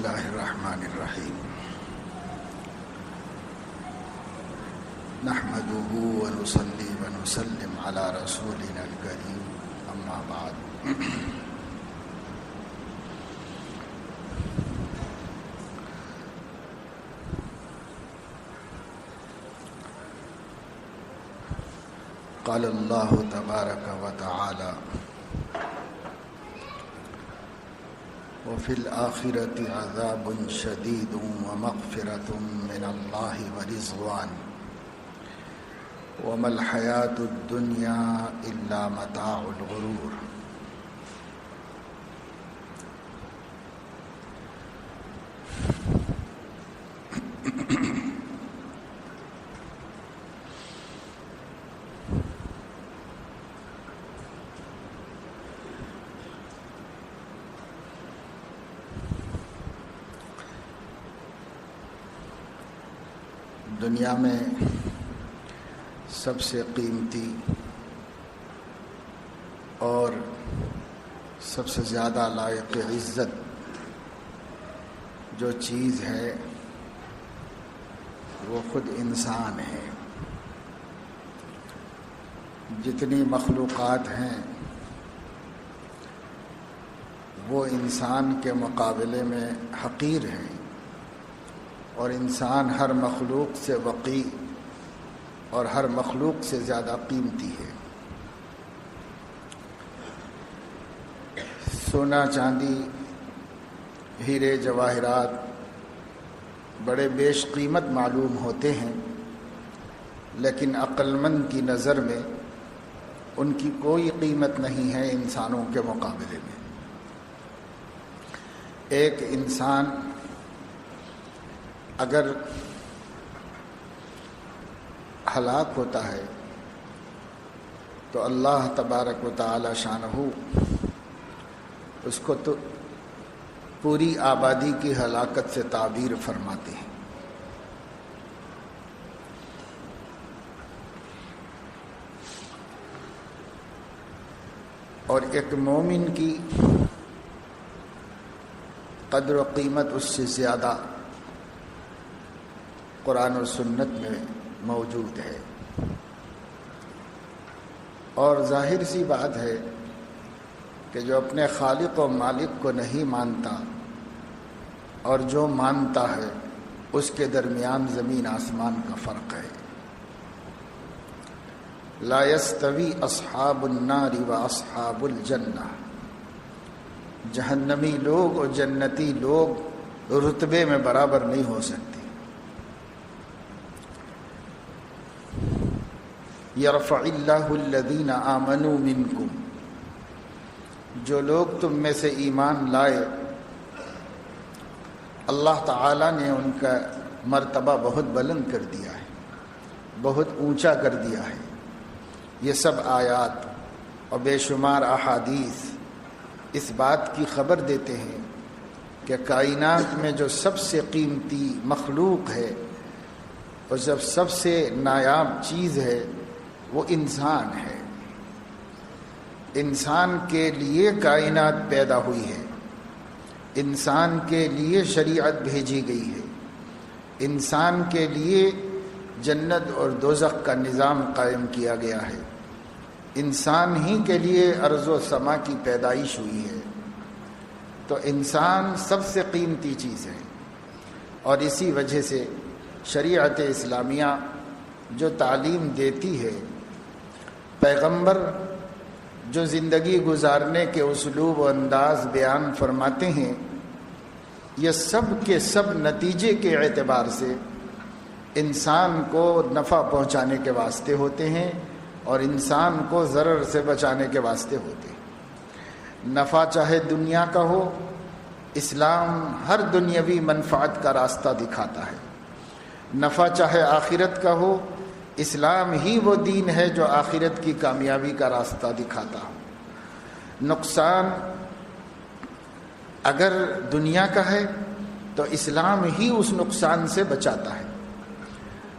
اللہ الرحمن الرحیم نحمده ونصلی ونسلم علی رسولنا الکریم اما بعد قال اللہ تبارک وتعالی وفي الآخرة عذاب شديد ومغفرة من الله ورضوان وما الحياة الدنيا إلا متاع الغرور. دنیا میں سب سے قیمتی اور سب سے زیادہ لائق عزت جو چیز ہے وہ خود انسان ہے. جتنی مخلوقات ہیں وہ انسان کے مقابلے میں حقیر ہیں اور انسان ہر مخلوق سے وقی اور ہر مخلوق سے زیادہ قیمتی ہے. سونا چاندی ہیرے جواہرات بڑے بیش قیمت معلوم ہوتے ہیں، لیکن عقل مند کی نظر میں ان کی کوئی قیمت نہیں ہے انسانوں کے مقابلے میں. ایک انسان اگر ہلاک ہوتا ہے تو اللہ تبارک و تعالی شانہ اس کو تو پوری آبادی کی ہلاکت سے تعبیر فرماتے ہیں. اور ایک مومن کی قدر و قیمت اس سے زیادہ قرآن و سنت میں موجود ہے. اور ظاہر سی بات ہے کہ جو اپنے خالق و مالک کو نہیں مانتا اور جو مانتا ہے اس کے درمیان زمین آسمان کا فرق ہے. لا یستوی اصحاب النار و اصحاب الجنہ، جہنمی لوگ اور جنتی لوگ رتبے میں برابر نہیں ہو سکتے. یرفع اللہ الذین آمنوا منکم، جو لوگ تم میں سے ایمان لائے اللہ تعالیٰ نے ان کا مرتبہ بہت بلند کر دیا ہے، بہت اونچا کر دیا ہے. یہ سب آیات اور بے شمار احادیث اس بات کی خبر دیتے ہیں کہ کائنات میں جو سب سے قیمتی مخلوق ہے اور جب سب سے نایاب چیز ہے وہ انسان ہے. انسان کے لیے کائنات پیدا ہوئی ہے، انسان کے لیے شریعت بھیجی گئی ہے، انسان کے لیے جنت اور دوزخ کا نظام قائم کیا گیا ہے، انسان ہی کے لیے ارض و سما کی پیدائش ہوئی ہے. تو انسان سب سے قیمتی چیز ہے. اور اسی وجہ سے شریعت اسلامیہ جو تعلیم دیتی ہے، پیغمبر جو زندگی گزارنے کے اسلوب و انداز بیان فرماتے ہیں، یہ سب کے سب نتیجے کے اعتبار سے انسان کو نفع پہنچانے کے واسطے ہوتے ہیں اور انسان کو ضرر سے بچانے کے واسطے ہوتے ہیں. نفع چاہے دنیا کا ہو، اسلام ہر دنیاوی منفعت کا راستہ دکھاتا ہے. نفع چاہے آخرت کا ہو، اسلام ہی وہ دین ہے جو آخرت کی کامیابی کا راستہ دکھاتا ہو. نقصان اگر دنیا کا ہے تو اسلام ہی اس نقصان سے بچاتا ہے.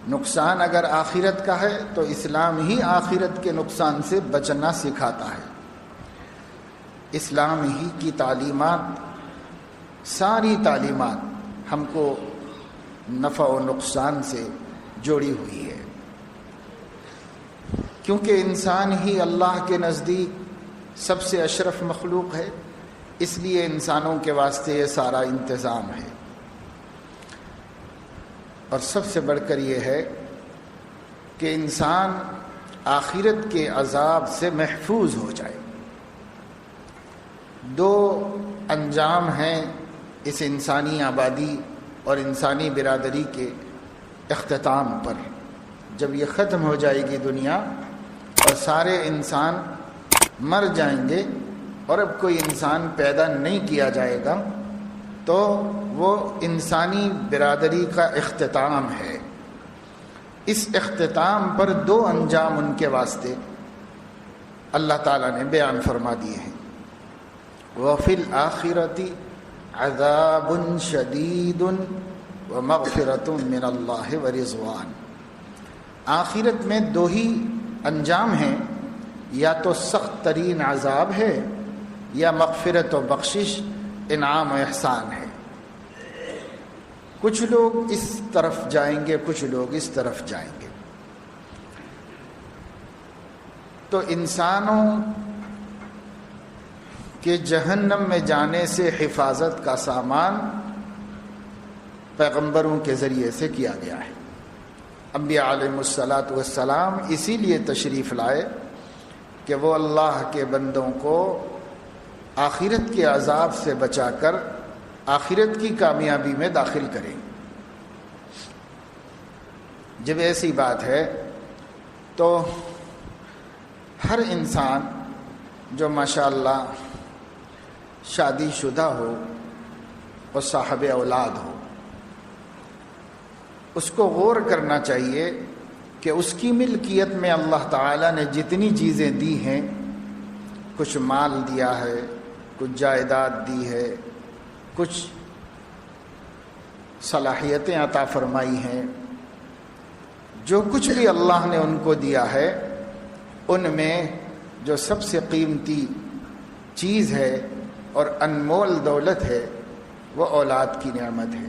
نقصان اگر آخرت کا ہے تو اسلام ہی آخرت کے نقصان سے بچنا سکھاتا ہے. اسلام ہی کی تعلیمات ساری تعلیمات ہم کو نفع و نقصان سے جوڑی ہوئی ہے، کیونکہ انسان ہی اللہ کے نزدیک سب سے اشرف مخلوق ہے، اس لیے انسانوں کے واسطے یہ سارا انتظام ہے۔ اور سب سے بڑھ کر یہ ہے کہ انسان آخرت کے عذاب سے محفوظ ہو جائے۔ دو انجام ہیں اس انسانی آبادی اور انسانی برادری کے اختتام پر۔ جب یہ ختم ہو جائے گی دنیا اور سارے انسان مر جائیں گے اور اب کوئی انسان پیدا نہیں کیا جائے گا، تو وہ انسانی برادری کا اختتام ہے۔ اس اختتام پر دو انجام ان کے واسطے اللہ تعالیٰ نے بیان فرما دیے ہیں۔ وَفِي الْآخِرَةِ عَذَابٌ شَدِيدٌ وَمَغْفِرَةٌ مِّنَ اللَّهِ وَرِضْوَانٌ۔ آخرت میں دو ہی انجام ہیں، یا تو سخت ترین عذاب ہے یا مغفرت و بخشش، انعام و احسان ہے۔ کچھ لوگ اس طرف جائیں گے، کچھ لوگ اس طرف جائیں گے۔ تو انسانوں کے جہنم میں جانے سے حفاظت کا سامان پیغمبروں کے ذریعے سے کیا گیا ہے۔ انبیاء علیہم الصلاۃ والسلام اسی لیے تشریف لائے کہ وہ اللہ کے بندوں کو آخرت کے عذاب سے بچا کر آخرت کی کامیابی میں داخل کریں۔ جب ایسی بات ہے تو ہر انسان جو ماشاءاللہ شادی شدہ ہو اور صاحب اولاد ہو، اس کو غور کرنا چاہیے کہ اس کی ملکیت میں اللہ تعالیٰ نے جتنی چیزیں دی ہیں، کچھ مال دیا ہے، کچھ جائیداد دی ہے، کچھ صلاحیتیں عطا فرمائی ہیں، جو کچھ بھی اللہ نے ان کو دیا ہے، ان میں جو سب سے قیمتی چیز ہے اور انمول دولت ہے وہ اولاد کی نعمت ہے۔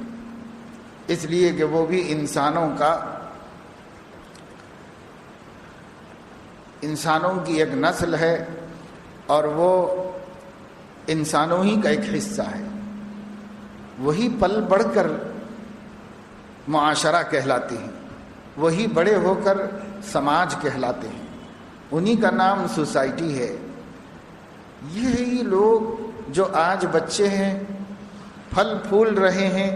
اس لیے کہ وہ بھی انسانوں کی ایک نسل ہے اور وہ انسانوں ہی کا ایک حصہ ہے۔ وہی پل بڑھ کر معاشرہ کہلاتے ہیں، وہی بڑے ہو کر سماج کہلاتے ہیں، انہی کا نام سوسائٹی ہے۔ یہی لوگ جو آج بچے ہیں، پھل پھول رہے ہیں،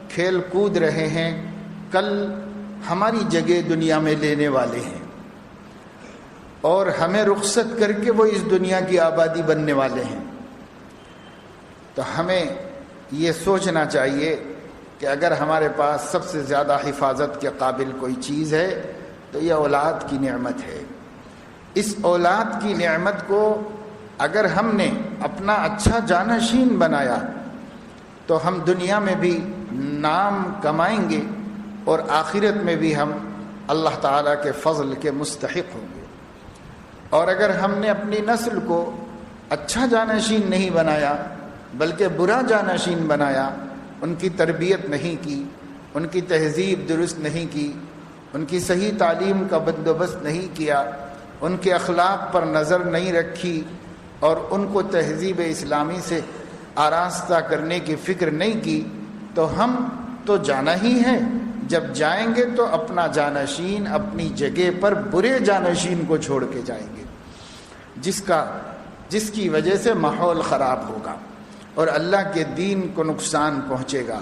کھیل کود رہے ہیں، کل ہماری جگہ دنیا میں لینے والے ہیں اور ہمیں رخصت کر کے وہ اس دنیا کی آبادی بننے والے ہیں۔ تو ہمیں یہ سوچنا چاہیے کہ اگر ہمارے پاس سب سے زیادہ حفاظت کے قابل کوئی چیز ہے تو یہ اولاد کی نعمت ہے۔ اس اولاد کی نعمت کو اگر ہم نے اپنا اچھا جانشین بنایا تو ہم دنیا میں بھی نام کمائیں گے اور آخرت میں بھی ہم اللہ تعالیٰ کے فضل کے مستحق ہوں گے۔ اور اگر ہم نے اپنی نسل کو اچھا جانشین نہیں بنایا بلکہ برا جانشین بنایا، ان کی تربیت نہیں کی، ان کی تہذیب درست نہیں کی، ان کی صحیح تعلیم کا بندوبست نہیں کیا، ان کے اخلاق پر نظر نہیں رکھی اور ان کو تہذیب اسلامی سے آراستہ کرنے کی فکر نہیں کی، تو ہم تو جانا ہی ہے۔ جب جائیں گے تو اپنا جانشین اپنی جگہ پر برے جانشین کو چھوڑ کے جائیں گے، جس کی وجہ سے ماحول خراب ہوگا اور اللہ کے دین کو نقصان پہنچے گا۔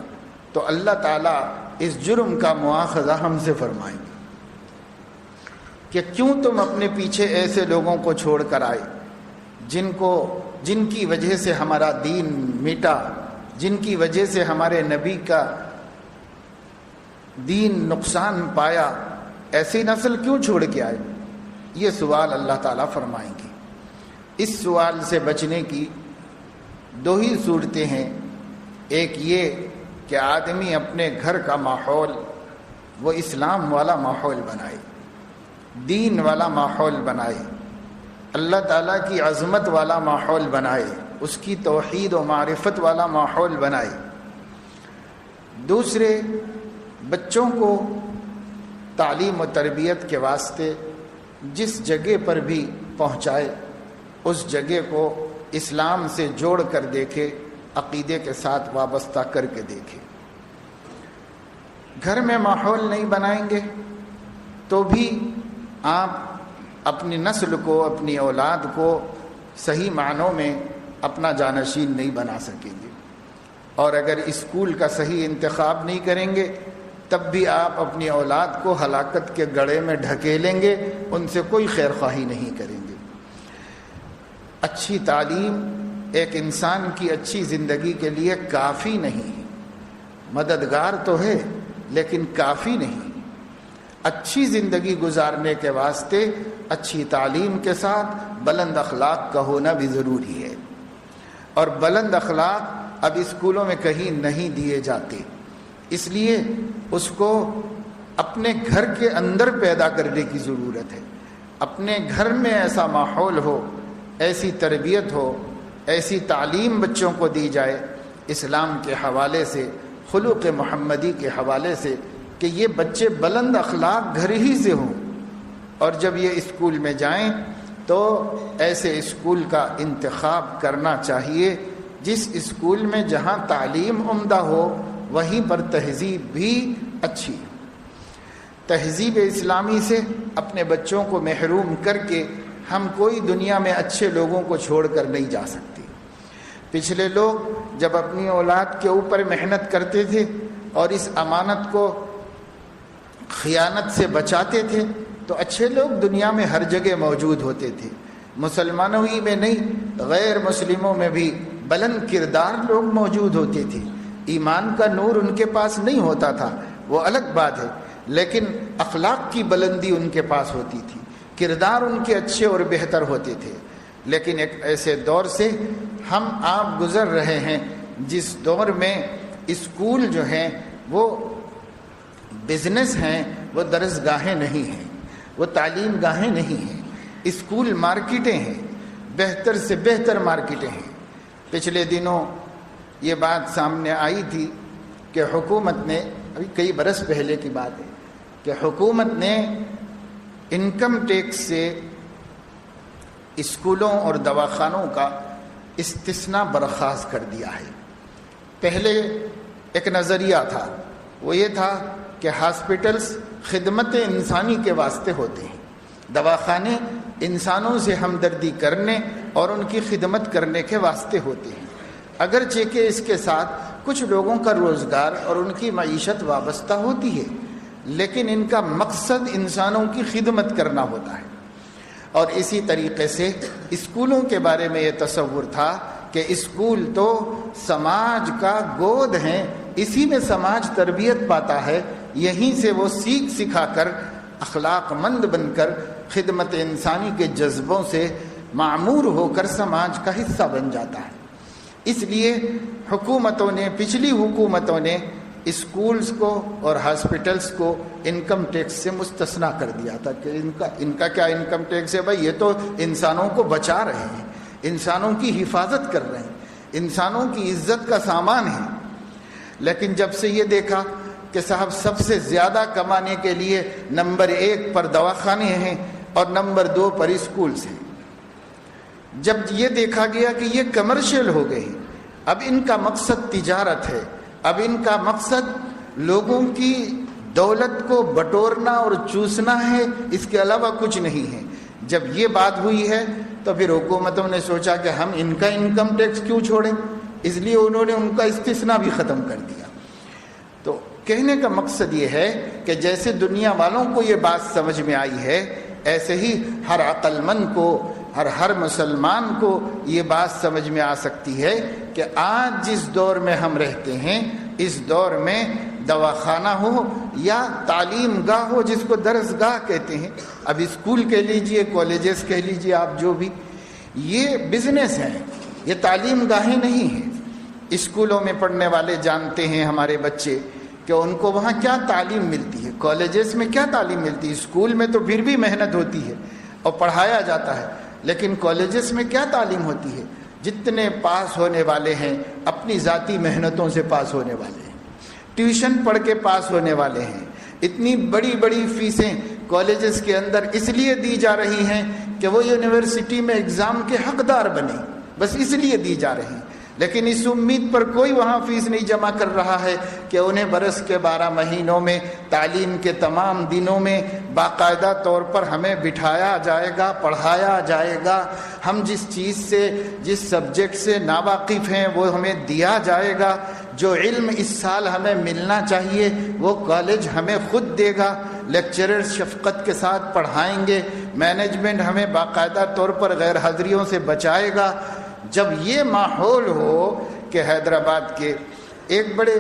تو اللہ تعالیٰ اس جرم کا مواخذہ ہم سے فرمائیں گے کہ کیوں تم اپنے پیچھے ایسے لوگوں کو چھوڑ کر آئے جن کی وجہ سے ہمارا دین مٹا، جن کی وجہ سے ہمارے نبی کا دین نقصان پایا، ایسی نسل کیوں چھوڑ کے آئے؟ یہ سوال اللہ تعالیٰ فرمائیں گے۔ اس سوال سے بچنے کی دو ہی صورتیں ہیں۔ ایک یہ کہ آدمی اپنے گھر کا ماحول وہ اسلام والا ماحول بنائے، دین والا ماحول بنائے، اللہ تعالیٰ کی عظمت والا ماحول بنائے، اس کی توحید و معرفت والا ماحول بنائے۔ دوسرے بچوں کو تعلیم و تربیت کے واسطے جس جگہ پر بھی پہنچائے اس جگہ کو اسلام سے جوڑ کر دیکھے، عقیدے کے ساتھ وابستہ کر کے دیکھے۔ گھر میں ماحول نہیں بنائیں گے تو بھی آپ اپنی نسل کو، اپنی اولاد کو صحیح معنوں میں اپنا جانشین نہیں بنا سکیں گے، اور اگر اسکول کا صحیح انتخاب نہیں کریں گے تب بھی آپ اپنی اولاد کو ہلاکت کے گڑھے میں ڈھکیلیں گے، ان سے کوئی خیر خواہی نہیں کریں گے۔ اچھی تعلیم ایک انسان کی اچھی زندگی کے لیے کافی نہیں ہے، مددگار تو ہے لیکن کافی نہیں۔ اچھی زندگی گزارنے کے واسطے اچھی تعلیم کے ساتھ بلند اخلاق کا ہونا بھی ضروری ہے، اور بلند اخلاق اب اسکولوں میں کہیں نہیں دیے جاتے، اس لیے اس کو اپنے گھر کے اندر پیدا کرنے کی ضرورت ہے۔ اپنے گھر میں ایسا ماحول ہو، ایسی تربیت ہو، ایسی تعلیم بچوں کو دی جائے اسلام کے حوالے سے، خلق محمدی کے حوالے سے، کہ یہ بچے بلند اخلاق گھر ہی سے ہوں، اور جب یہ اسکول میں جائیں تو ایسے اسکول کا انتخاب کرنا چاہیے جس اسکول میں جہاں تعلیم عمدہ ہو وہیں پر تہذیب بھی اچھی ہو۔ تہذیب اسلامی سے اپنے بچوں کو محروم کر کے ہم کوئی دنیا میں اچھے لوگوں کو چھوڑ کر نہیں جا سکتے۔ پچھلے لوگ جب اپنی اولاد کے اوپر محنت کرتے تھے اور اس امانت کو خیانت سے بچاتے تھے تو اچھے لوگ دنیا میں ہر جگہ موجود ہوتے تھے، مسلمانوں ہی میں نہیں غیر مسلموں میں بھی بلند کردار لوگ موجود ہوتے تھے۔ ایمان کا نور ان کے پاس نہیں ہوتا تھا، وہ الگ بات ہے، لیکن اخلاق کی بلندی ان کے پاس ہوتی تھی، کردار ان کے اچھے اور بہتر ہوتے تھے۔ لیکن ایک ایسے دور سے ہم آپ گزر رہے ہیں جس دور میں اسکول جو ہیں وہ بزنس ہیں، وہ درسگاہیں نہیں ہیں، وہ تعلیم گاہیں نہیں ہیں، اسکول مارکیٹیں ہیں، بہتر سے بہتر مارکیٹیں ہیں۔ پچھلے دنوں یہ بات سامنے آئی تھی کہ حکومت نے، ابھی کئی برس پہلے کی بات ہے، کہ حکومت نے انکم ٹیکس سے اسکولوں اور دواخانوں کا استثناء برخاست کر دیا ہے۔ پہلے ایک نظریہ تھا، وہ یہ تھا کہ ہاسپٹلز خدمت انسانی کے واسطے ہوتے ہیں، دواخانے انسانوں سے ہمدردی کرنے اور ان کی خدمت کرنے کے واسطے ہوتے ہیں، اگرچہ کہ اس کے ساتھ کچھ لوگوں کا روزگار اور ان کی معیشت وابستہ ہوتی ہے، لیکن ان کا مقصد انسانوں کی خدمت کرنا ہوتا ہے۔ اور اسی طریقے سے اسکولوں کے بارے میں یہ تصور تھا کہ اسکول تو سماج کا گود ہیں، اسی میں سماج تربیت پاتا ہے، یہیں سے وہ سیکھ سکھا کر اخلاق مند بن کر خدمت انسانی کے جذبوں سے معمور ہو کر سماج کا حصہ بن جاتا ہے۔ اس لیے حکومتوں نے، پچھلی حکومتوں نے اسکولز کو اور ہاسپٹلز کو انکم ٹیکس سے مستثنا کر دیا تھا کہ ان کا کیا انکم ٹیکس ہے بھائی، یہ تو انسانوں کو بچا رہے ہیں، انسانوں کی حفاظت کر رہے ہیں، انسانوں کی عزت کا سامان ہے۔ لیکن جب سے یہ دیکھا کہ صاحب سب سے زیادہ کمانے کے لیے نمبر 1 پر دواخانے ہیں اور نمبر 2 پر اسکولز ہیں، جب یہ دیکھا گیا کہ یہ کمرشل ہو گئے، اب ان کا مقصد تجارت ہے، اب ان کا مقصد لوگوں کی دولت کو بٹورنا اور چوسنا ہے، اس کے علاوہ کچھ نہیں ہے۔ جب یہ بات ہوئی ہے تو پھر حکومتوں نے سوچا کہ ہم ان کا انکم ٹیکس کیوں چھوڑیں، اس لیے انہوں نے ان کا استثناء بھی ختم کر دیا۔ تو کہنے کا مقصد یہ ہے کہ جیسے دنیا والوں کو یہ بات سمجھ میں آئی ہے، ایسے ہی ہر عقل مند کو، ہر مسلمان کو یہ بات سمجھ میں آ سکتی ہے کہ آج جس دور میں ہم رہتے ہیں، اس دور میں دواخانہ ہو یا تعلیم گاہ ہو، جس کو درسگاہ کہتے ہیں، اب اسکول کہہ لیجئے، کالجز کہہ لیجئے، آپ جو بھی، یہ بزنس ہیں، یہ تعلیم گاہیں نہیں ہیں۔ اسکولوں میں پڑھنے والے جانتے ہیں ہمارے بچے کہ ان کو وہاں کیا تعلیم ملتی ہے، کالجز میں کیا تعلیم ملتی ہے۔ اسکول میں تو پھر بھی محنت ہوتی ہے اور پڑھایا جاتا ہے، لیکن کالجز میں کیا تعلیم ہوتی ہے؟ جتنے پاس ہونے والے ہیں اپنی ذاتی محنتوں سے پاس ہونے والے ہیں، ٹیوشن پڑھ کے پاس ہونے والے ہیں. اتنی بڑی بڑی فیسیں کالجز کے اندر اس لیے دی جا رہی ہیں کہ وہ یونیورسٹی میں اگزام کے حقدار بنے، بس اس لیے دی جا رہی ہیں. لیکن اس امید پر کوئی وہاں فیس نہیں جمع کر رہا ہے کہ انہیں برس کے 12 مہینوں میں تعلیم کے تمام دنوں میں باقاعدہ طور پر ہمیں بٹھایا جائے گا، پڑھایا جائے گا. ہم جس چیز سے، جس سبجیکٹ سے ناواقف ہیں وہ ہمیں دیا جائے گا. جو علم اس سال ہمیں ملنا چاہیے وہ کالج ہمیں خود دے گا. لیکچرر شفقت کے ساتھ پڑھائیں گے. مینجمنٹ ہمیں باقاعدہ طور پر غیر حاضریوں سے بچائے گا. جب یہ ماحول ہو کہ حیدرآباد کے ایک بڑے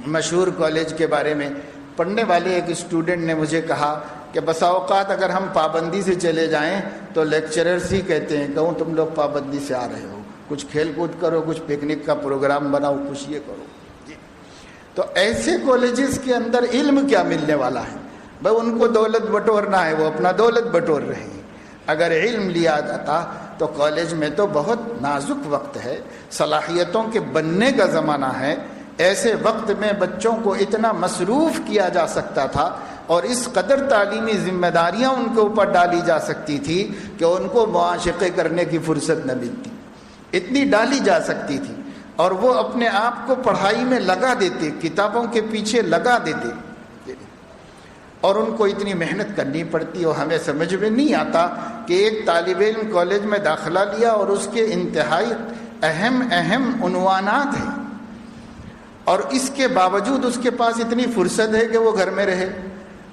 مشہور کالج کے بارے میں پڑھنے والے ایک اسٹوڈنٹ نے مجھے کہا کہ بسا اوقات اگر ہم پابندی سے چلے جائیں تو لیکچررز ہی کہتے ہیں کہوں تم لوگ پابندی سے آ رہے ہو، کچھ کھیل کود کرو، کچھ پکنک کا پروگرام بناؤ، کچھ یہ کرو. تو ایسے کالجز کے اندر علم کیا ملنے والا ہے؟ بھائی ان کو دولت بٹورنا ہے، وہ اپنا دولت بٹور رہے ہیں. اگر علم لیا جاتا تو کالج میں تو بہت نازک وقت ہے، صلاحیتوں کے بننے کا زمانہ ہے. ایسے وقت میں بچوں کو اتنا مصروف کیا جا سکتا تھا اور اس قدر تعلیمی ذمہ داریاں ان کے اوپر ڈالی جا سکتی تھی کہ ان کو معاشقے کرنے کی فرصت نہ ملتی. اتنی ڈالی جا سکتی تھی اور وہ اپنے آپ کو پڑھائی میں لگا دیتے، کتابوں کے پیچھے لگا دیتے، اور ان کو اتنی محنت کرنی پڑتی. اور ہمیں سمجھ میں نہیں آتا کہ ایک طالب علم کالج میں داخلہ لیا اور اس کے انتہائی اہم عنوانات ہیں اور اس کے باوجود اس کے پاس اتنی فرصت ہے کہ وہ گھر میں رہے،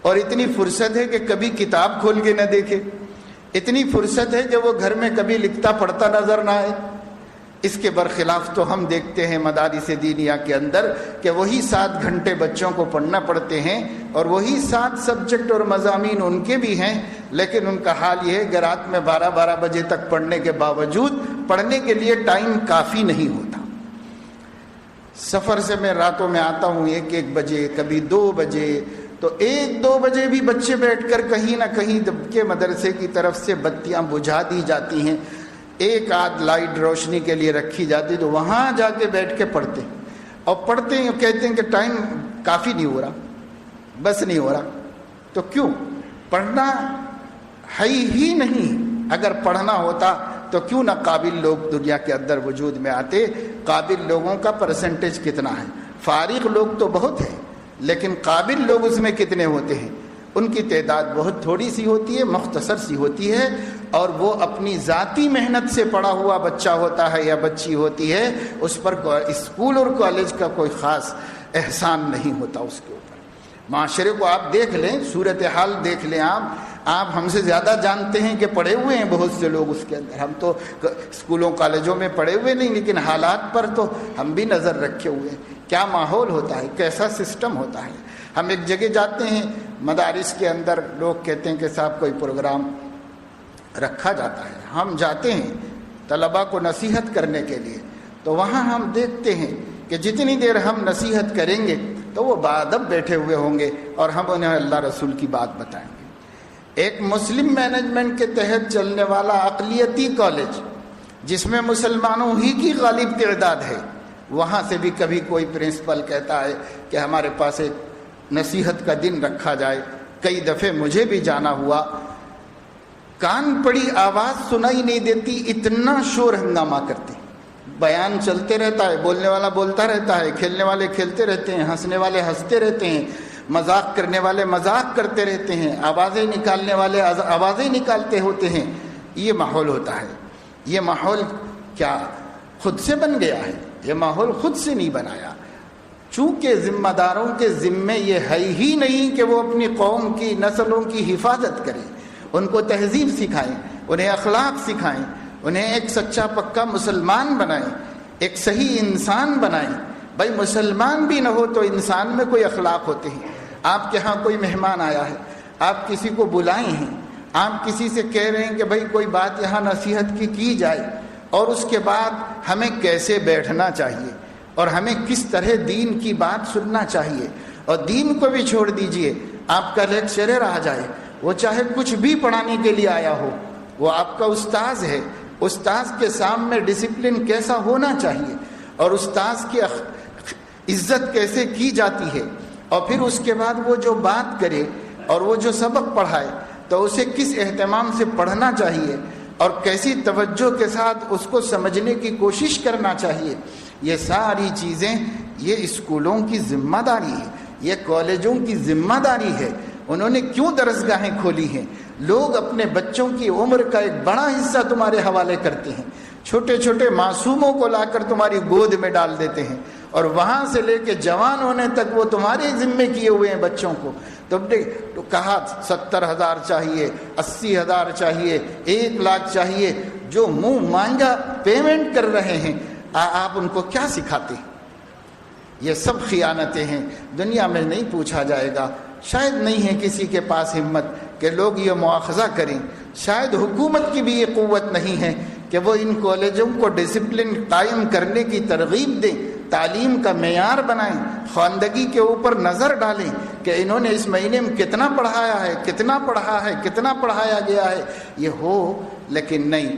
اور اتنی فرصت ہے کہ کبھی کتاب کھول کے نہ دیکھے، اتنی فرصت ہے کہ وہ گھر میں کبھی لکھتا پڑھتا نظر نہ آئے. اس کے برخلاف تو ہم دیکھتے ہیں مدارس دینیہ کے اندر کہ وہی 7 گھنٹے بچوں کو پڑھنا پڑتے ہیں اور وہی 7 سبجیکٹ اور مضامین ان کے بھی ہیں، لیکن ان کا حال یہ ہے کہ رات میں 12 بجے تک پڑھنے کے باوجود پڑھنے کے لیے ٹائم کافی نہیں ہوتا. سفر سے میں راتوں میں آتا ہوں 1 بجے، کبھی 2 بجے، تو 1-2 بجے بھی بچے بیٹھ کر کہیں نہ کہیں کے مدرسے کی طرف سے بتیاں بجھا دی جاتی ہیں، ایک آدھ لائٹ روشنی کے لیے رکھی جاتی، تو وہاں جا کے بیٹھ کے پڑھتے ہیں اور پڑھتے ہیں، کہتے ہیں کہ ٹائم کافی نہیں ہو رہا، بس نہیں ہو رہا. تو کیوں؟ پڑھنا ہے ہی نہیں. اگر پڑھنا ہوتا تو کیوں نہ قابل لوگ دنیا کے اندر وجود میں آتے. قابل لوگوں کا پرسنٹیج کتنا ہے؟ فارغ لوگ تو بہت ہیں لیکن قابل لوگ اس میں کتنے ہوتے ہیں؟ ان کی تعداد بہت تھوڑی سی ہوتی ہے، مختصر سی ہوتی ہے، اور وہ اپنی ذاتی محنت سے پڑھا ہوا بچہ ہوتا ہے یا بچی ہوتی ہے، اس پر اسکول اور کالج کا کوئی خاص احسان نہیں ہوتا اس کے اوپر. معاشرے کو آپ دیکھ لیں، صورتحال دیکھ لیں. آپ ہم سے زیادہ جانتے ہیں کہ پڑھے ہوئے ہیں بہت سے لوگ اس کے اندر. ہم تو اسکولوں کالجوں میں پڑھے ہوئے نہیں، لیکن حالات پر تو ہم بھی نظر رکھے ہوئے ہیں. کیا ماحول ہوتا ہے، کیسا سسٹم ہوتا ہے. ہم ایک جگہ جاتے ہیں مدارس کے اندر، لوگ کہتے ہیں کہ صاحب کوئی پروگرام رکھا جاتا ہے. ہم جاتے ہیں طلباء کو نصیحت کرنے کے لیے، تو وہاں ہم دیکھتے ہیں کہ جتنی دیر ہم نصیحت کریں گے تو وہ باادب بیٹھے ہوئے ہوں گے اور ہم انہیں اللہ رسول کی بات بتائیں گے. ایک مسلم مینجمنٹ کے تحت چلنے والا اقلیتی کالج جس میں مسلمانوں ہی کی غالب تعداد ہے، وہاں سے بھی کبھی کوئی پرنسپل کہتا ہے کہ ہمارے پاس ایک نصیحت کا دن رکھا جائے. کئی دفعے مجھے بھی جانا ہوا، کان پڑی آواز سنائی نہیں دیتی، اتنا شور ہنگامہ کرتے. بیان چلتے رہتا ہے، بولنے والا بولتا رہتا ہے، کھیلنے والے کھیلتے رہتے ہیں، ہنسنے والے ہنستے رہتے ہیں، مذاق کرنے والے مذاق کرتے رہتے ہیں، آوازیں نکالنے والے آوازیں نکالتے ہوتے ہیں. یہ ماحول ہوتا ہے. یہ ماحول کیا خود سے بن گیا ہے؟ یہ ماحول خود سے نہیں بنایا. چونکہ ذمہ داروں کے ذمے یہ ہے ہی نہیں کہ وہ اپنی قوم کی نسلوں کی حفاظت کریں، ان کو تہذیب سکھائیں، انہیں اخلاق سکھائیں، انہیں ایک سچا پکا مسلمان بنائیں، ایک صحیح انسان بنائیں. بھائی مسلمان بھی نہ ہو تو انسان میں کوئی اخلاق ہوتے ہیں. آپ کے ہاں کوئی مہمان آیا ہے، آپ کسی کو بلائے ہیں، آپ کسی سے کہہ رہے ہیں کہ بھائی کوئی بات یہاں نصیحت کی جائے، اور اس کے بعد ہمیں کیسے بیٹھنا چاہیے اور ہمیں کس طرح دین کی بات سننا چاہیے. اور دین کو بھی چھوڑ دیجئے، آپ کا لیکچرر آ جائے، وہ چاہے کچھ بھی پڑھانے کے لیے آیا ہو، وہ آپ کا استاذ ہے. استاذ کے سامنے ڈسپلن کیسا ہونا چاہیے اور استاذ عزت کیسے کی جاتی ہے، اور پھر اس کے بعد وہ جو بات کرے اور وہ جو سبق پڑھائے تو اسے کس اہتمام سے پڑھنا چاہیے اور کیسی توجہ کے ساتھ اس کو سمجھنے کی کوشش کرنا چاہیے، یہ ساری چیزیں یہ اسکولوں کی ذمہ داری ہے، یہ کالجوں کی ذمہ داری ہے۔ انہوں نے کیوں درسگاہیں کھولی ہیں؟ لوگ اپنے بچوں کی عمر کا ایک بڑا حصہ تمہارے حوالے کرتے ہیں، چھوٹے چھوٹے معصوموں کو لا کر تمہاری گود میں ڈال دیتے ہیں، اور وہاں سے لے کے جوان ہونے تک وہ تمہارے ذمے کیے ہوئے ہیں بچوں کو۔ تو کہا 70,000 چاہیے، 80,000 چاہیے، 1,00,000 چاہیے، جو منہ مانگا پیمنٹ کر رہے ہیں، آپ ان کو کیا سکھاتے ہیں؟ یہ سب خیانتیں ہیں۔ دنیا میں نہیں پوچھا جائے گا، شاید نہیں ہے کسی کے پاس ہمت کہ لوگ یہ مواخذہ کریں، شاید حکومت کی بھی یہ قوت نہیں ہے کہ وہ ان کالجوں کو ڈسپلن قائم کرنے کی ترغیب دیں، تعلیم کا معیار بنائیں، خواندگی کے اوپر نظر ڈالیں کہ انہوں نے اس مہینے میں کتنا پڑھایا ہے، کتنا پڑھا ہے، کتنا پڑھایا گیا ہے، یہ ہو۔ لیکن نہیں،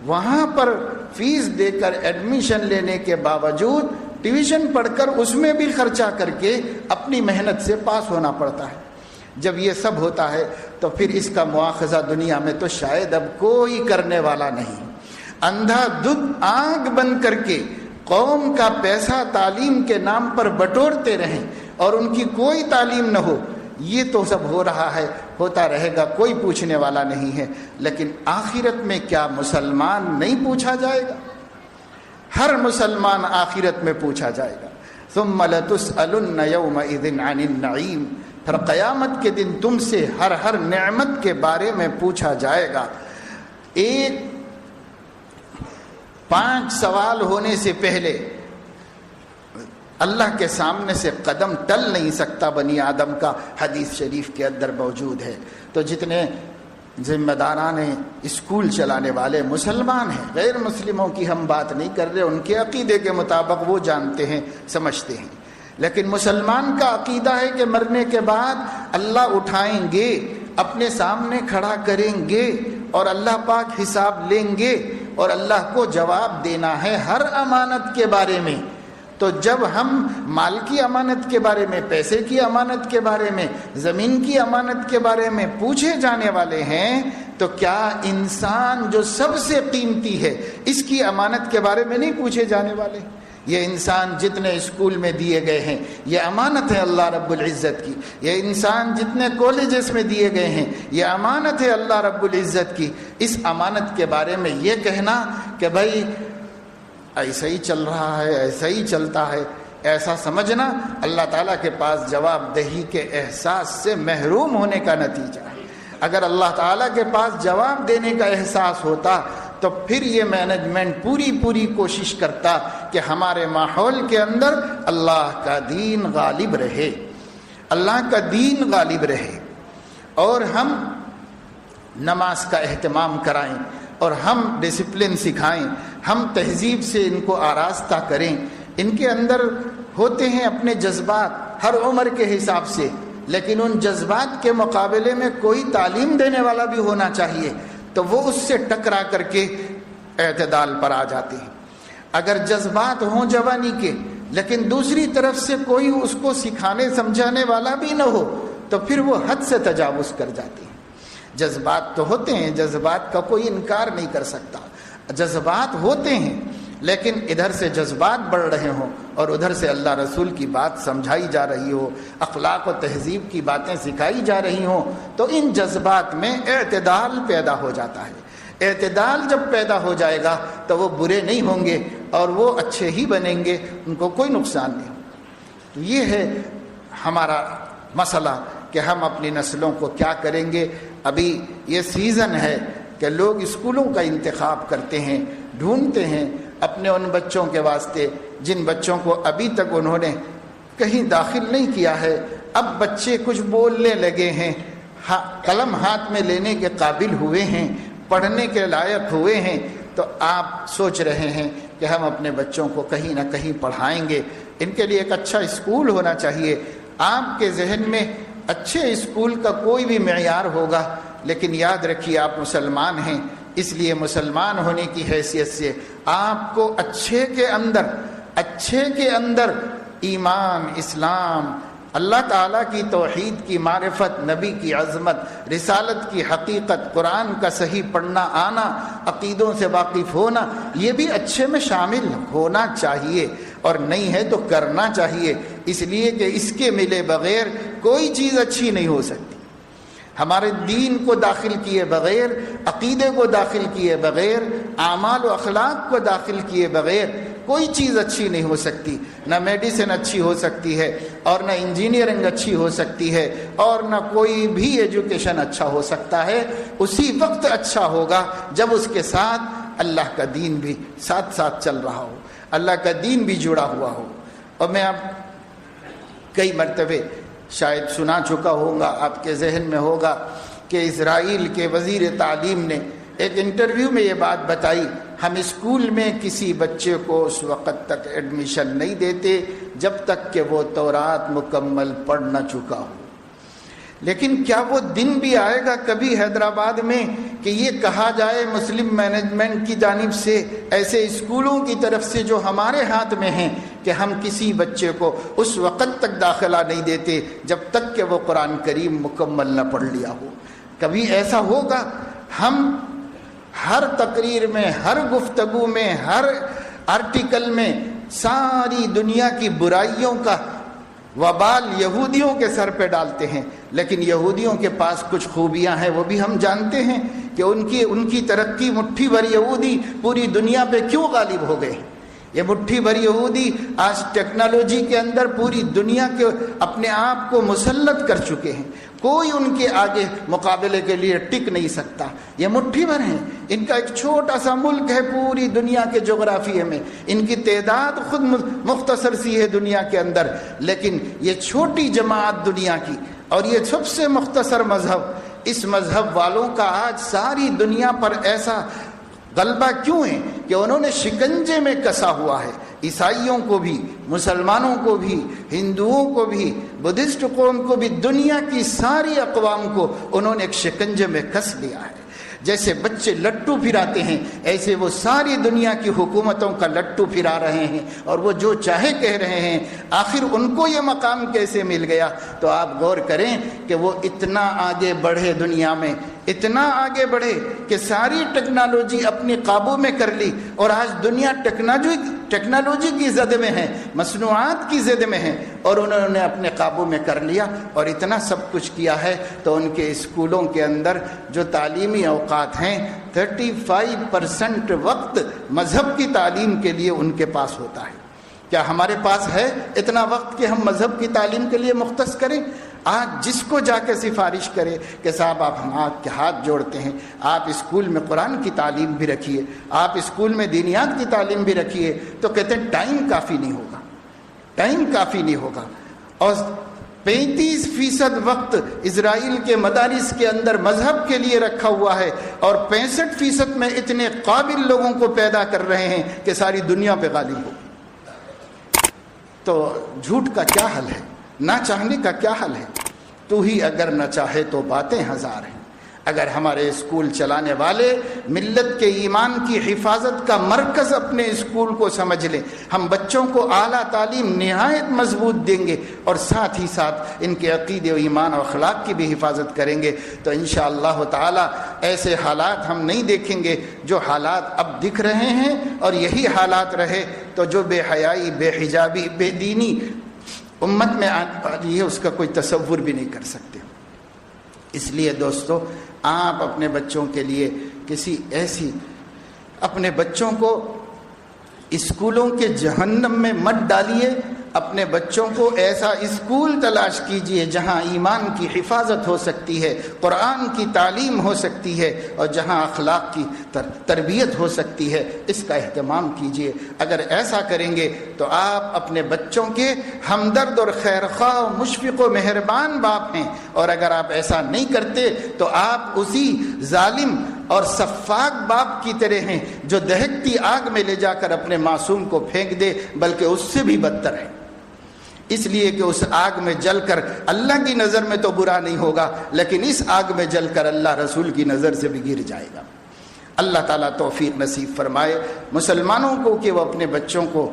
وہاں پر فیس دے کر ایڈمیشن لینے کے باوجود ٹیوشن پڑھ کر اس میں بھی خرچہ کر کے اپنی محنت سے پاس ہونا پڑتا ہے۔ جب یہ سب ہوتا ہے تو پھر اس کا مواخذہ دنیا میں تو شاید اب کوئی کرنے والا نہیں۔ اندھا دھند آنکھ بند کر کے قوم کا پیسہ تعلیم کے نام پر بٹورتے رہیں اور ان کی کوئی تعلیم نہ ہو، یہ تو سب ہو رہا ہے، ہوتا رہے گا، کوئی پوچھنے والا نہیں ہے۔ لیکن آخرت میں کیا مسلمان نہیں پوچھا جائے گا؟ ہر مسلمان آخرت میں پوچھا جائے گا۔ ثم لتسألن یومئذ عن النعیم، پھر قیامت کے دن تم سے ہر نعمت کے بارے میں پوچھا جائے گا۔ 5 سوال ہونے سے پہلے اللہ کے سامنے سے قدم ٹل نہیں سکتا بنی آدم کا، حدیث شریف کے اندر موجود ہے۔ تو جتنے ذمہ داران اسکول چلانے والے مسلمان ہیں، غیر مسلموں کی ہم بات نہیں کر رہے، ان کے عقیدے کے مطابق وہ جانتے ہیں، سمجھتے ہیں، لیکن مسلمان کا عقیدہ ہے کہ مرنے کے بعد اللہ اٹھائیں گے، اپنے سامنے کھڑا کریں گے اور اللہ پاک حساب لیں گے اور اللہ کو جواب دینا ہے ہر امانت کے بارے میں۔ تو جب ہم مال کی امانت کے بارے میں، پیسے کی امانت کے بارے میں، زمین کی امانت کے بارے میں پوچھے جانے والے ہیں، تو کیا انسان جو سب سے قیمتی ہے اس کی امانت کے بارے میں نہیں پوچھے جانے والے؟ یہ انسان جتنے اسکول میں دیے گئے ہیں یہ امانت ہے اللہ رب العزت کی، یہ انسان جتنے کالجز میں دیے گئے ہیں یہ امانت ہے اللہ رب العزت کی۔ اس امانت کے بارے میں یہ کہنا کہ بھائی ایسا ہی چل رہا ہے، ایسا ہی چلتا ہے، ایسا سمجھنا اللہ تعالیٰ کے پاس جواب دہی کے احساس سے محروم ہونے کا نتیجہ ہے۔ اگر اللہ تعالیٰ کے پاس جواب دینے کا احساس ہوتا تو پھر یہ مینجمنٹ پوری کوشش کرتا کہ ہمارے ماحول کے اندر اللہ کا دین غالب رہے، اللہ کا دین غالب رہے، اور ہم نماز کا اہتمام کرائیں اور ہم ڈسپلن سکھائیں، ہم تہذیب سے ان کو آراستہ کریں۔ ان کے اندر ہوتے ہیں اپنے جذبات ہر عمر کے حساب سے، لیکن ان جذبات کے مقابلے میں کوئی تعلیم دینے والا بھی ہونا چاہیے، تو وہ اس سے ٹکرا کر کے اعتدال پر آ جاتے ہیں۔ اگر جذبات ہوں جوانی کے لیکن دوسری طرف سے کوئی اس کو سکھانے سمجھانے والا بھی نہ ہو تو پھر وہ حد سے تجاوز کر جاتے ہیں۔ جذبات تو ہوتے ہیں، جذبات کا کوئی انکار نہیں کر سکتا، جذبات ہوتے ہیں، لیکن ادھر سے جذبات بڑھ رہے ہوں اور ادھر سے اللہ رسول کی بات سمجھائی جا رہی ہو، اخلاق و تہذیب کی باتیں سکھائی جا رہی ہوں، تو ان جذبات میں اعتدال پیدا ہو جاتا ہے۔ اعتدال جب پیدا ہو جائے گا تو وہ برے نہیں ہوں گے اور وہ اچھے ہی بنیں گے، ان کو کوئی نقصان نہیں ہوگا۔ تو یہ ہے ہمارا مسئلہ کہ ہم اپنی نسلوں کو کیا کریں گے۔ ابھی یہ سیزن ہے کہ لوگ اسکولوں کا انتخاب کرتے ہیں، ڈھونڈتے ہیں اپنے ان بچوں کے واسطے جن بچوں کو ابھی تک انہوں نے کہیں داخل نہیں کیا ہے۔ اب بچے کچھ بولنے لگے ہیں، قلم ہاتھ میں لینے کے قابل ہوئے ہیں، پڑھنے کے لائق ہوئے ہیں، تو آپ سوچ رہے ہیں کہ ہم اپنے بچوں کو کہیں نہ کہیں پڑھائیں گے، ان کے لیے ایک اچھا اسکول ہونا چاہیے۔ آپ کے ذہن میں اچھے اسکول کا کوئی بھی معیار ہوگا، لیکن یاد رکھیے آپ مسلمان ہیں، اس لیے مسلمان ہونے کی حیثیت سے آپ کو اچھے کے اندر ایمان، اسلام، اللہ تعالیٰ کی توحید کی معرفت، نبی کی عظمت، رسالت کی حقیقت، قرآن کا صحیح پڑھنا آنا، عقیدوں سے واقف ہونا، یہ بھی اچھے میں شامل ہونا چاہیے، اور نہیں ہے تو کرنا چاہیے، اس لیے کہ اس کے ملے بغیر کوئی چیز اچھی نہیں ہو سکتی۔ ہمارے دین کو داخل کیے بغیر، عقیدے کو داخل کیے بغیر، اعمال و اخلاق کو داخل کیے بغیر کوئی چیز اچھی نہیں ہو سکتی۔ نہ میڈیسن اچھی ہو سکتی ہے، اور نہ انجینئرنگ اچھی ہو سکتی ہے، اور نہ کوئی بھی ایجوکیشن اچھا ہو سکتا ہے۔ اسی وقت اچھا ہوگا جب اس کے ساتھ اللہ کا دین بھی ساتھ ساتھ چل رہا ہو، اللہ کا دین بھی جڑا ہوا ہو۔ اور میں اب کئی مرتبے شاید سنا چکا ہوں گا، آپ کے ذہن میں ہوگا کہ اسرائیل کے وزیر تعلیم نے ایک انٹرویو میں یہ بات بتائی، ہم اسکول میں کسی بچے کو اس وقت تک ایڈمیشن نہیں دیتے جب تک کہ وہ تورات مکمل پڑھ نہ چکا ہو۔ لیکن کیا وہ دن بھی آئے گا کبھی حیدرآباد میں کہ یہ کہا جائے مسلم مینجمنٹ کی جانب سے، ایسے اسکولوں کی طرف سے جو ہمارے ہاتھ میں ہیں، کہ ہم کسی بچے کو اس وقت تک داخلہ نہیں دیتے جب تک کہ وہ قرآن کریم مکمل نہ پڑھ لیا ہو؟ کبھی ایسا ہوگا؟ ہم ہر تقریر میں، ہر گفتگو میں، ہر آرٹیکل میں ساری دنیا کی برائیوں کا وبال یہودیوں کے سر پہ ڈالتے ہیں، لیکن یہودیوں کے پاس کچھ خوبیاں ہیں، وہ بھی ہم جانتے ہیں کہ ان کی ترقی، مٹھی بھر یہودی پوری دنیا پہ کیوں غالب ہو گئے۔ یہ مٹھی بھر یہودی آج ٹیکنالوجی کے اندر پوری دنیا کے اپنے آپ کو مسلط کر چکے ہیں، کوئی ان کے آگے مقابلے کے لیے ٹک نہیں سکتا۔ یہ مٹھی بھر ہیں، ان کا ایک چھوٹا سا ملک ہے پوری دنیا کے جغرافیے میں، ان کی تعداد خود مختصر سی ہے دنیا کے اندر، لیکن یہ چھوٹی جماعت دنیا کی، اور یہ سب سے مختصر مذہب، اس مذہب والوں کا آج ساری دنیا پر ایسا غلبہ کیوں ہے کہ انہوں نے شکنجے میں کسا ہوا ہے۔ عیسائیوں کو بھی، مسلمانوں کو بھی، ہندوؤں کو بھی، بدھسٹ قوم کو بھی، دنیا کی ساری اقوام کو انہوں نے ایک شکنجے میں کس لیا ہے۔ جیسے بچے لٹو پھراتے ہیں، ایسے وہ ساری دنیا کی حکومتوں کا لٹو پھرا رہے ہیں، اور وہ جو چاہے کہہ رہے ہیں۔ آخر ان کو یہ مقام کیسے مل گیا؟ تو آپ غور کریں کہ وہ اتنا آگے بڑھے، دنیا میں اتنا آگے بڑھے کہ ساری ٹیکنالوجی اپنی قابو میں کر لی، اور آج دنیا ٹیکنالوجی کی زد میں ہے، مصنوعات کی زد میں ہے، اور انہوں نے اپنے قابو میں کر لیا، اور اتنا سب کچھ کیا ہے تو ان کے اسکولوں کے اندر جو تعلیمی اوقات ہیں 35% وقت مذہب کی تعلیم کے لیے ان کے پاس ہوتا ہے۔ کیا ہمارے پاس ہے اتنا وقت کہ ہم مذہب کی تعلیم کے لیے مختص کریں؟ آج جس کو جا کے سفارش کرے کہ صاحب آپ ہم آپ کے ہاتھ جوڑتے ہیں، آپ اسکول میں قرآن کی تعلیم بھی رکھیے، آپ اسکول میں دینیات کی تعلیم بھی رکھیے، تو کہتے ہیں ٹائم کافی نہیں ہوگا، ٹائم کافی نہیں ہوگا۔ اور 35% وقت اسرائیل کے مدارس کے اندر مذہب کے لیے رکھا ہوا ہے، اور 65% میں اتنے قابل لوگوں کو پیدا کر رہے ہیں کہ ساری دنیا پہ غالب ہو۔ تو جھوٹ کا کیا حل ہے؟ نہ چاہنے کا کیا حل ہے؟ تو ہی اگر نہ چاہے تو باتیں ہزار ہیں۔ اگر ہمارے اسکول چلانے والے ملت کے ایمان کی حفاظت کا مرکز اپنے اسکول کو سمجھ لیں، ہم بچوں کو اعلیٰ تعلیم نہایت مضبوط دیں گے، اور ساتھ ہی ساتھ ان کے عقیدے و ایمان و اخلاق کی بھی حفاظت کریں گے، تو انشاءاللہ تعالی ایسے حالات ہم نہیں دیکھیں گے جو حالات اب دکھ رہے ہیں۔ اور یہی حالات رہے تو جو بے حیائی، بے حجابی، بے دینی امت میں آنے والی ہے، اس کا کوئی تصور بھی نہیں کر سکتے۔ اس لیے دوستو، آپ اپنے بچوں کے لیے اپنے بچوں کو اسکولوں کے جہنم میں مت ڈالیے، اپنے بچوں کو ایسا اسکول تلاش کیجئے جہاں ایمان کی حفاظت ہو سکتی ہے، قرآن کی تعلیم ہو سکتی ہے، اور جہاں اخلاق کی تربیت ہو سکتی ہے، اس کا اہتمام کیجئے۔ اگر ایسا کریں گے تو آپ اپنے بچوں کے ہمدرد اور خیرخواہ، مشفق و مہربان باپ ہیں، اور اگر آپ ایسا نہیں کرتے تو آپ اسی ظالم اور سفاک باپ کی طرح ہیں جو دہکتی آگ میں لے جا کر اپنے معصوم کو پھینک دے، بلکہ اس سے بھی بدتر ہے، اس لیے کہ اس آگ میں جل کر اللہ کی نظر میں تو برا نہیں ہوگا، لیکن اس آگ میں جل کر اللہ رسول کی نظر سے بھی گر جائے گا۔ اللہ تعالیٰ توفیق نصیب فرمائے مسلمانوں کو کہ وہ اپنے بچوں کو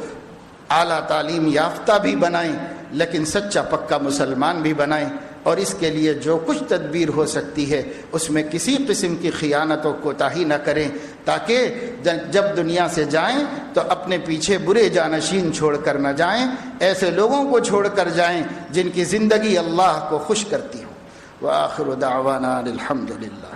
اعلیٰ تعلیم یافتہ بھی بنائیں لیکن سچا پکا مسلمان بھی بنائیں، اور اس کے لیے جو کچھ تدبیر ہو سکتی ہے اس میں کسی قسم کی خیانت و کوتاہی نہ کریں، تاکہ جب دنیا سے جائیں تو اپنے پیچھے برے جانشین چھوڑ کر نہ جائیں، ایسے لوگوں کو چھوڑ کر جائیں جن کی زندگی اللہ کو خوش کرتی ہو۔ وآخر دعوانا الحمد للہ۔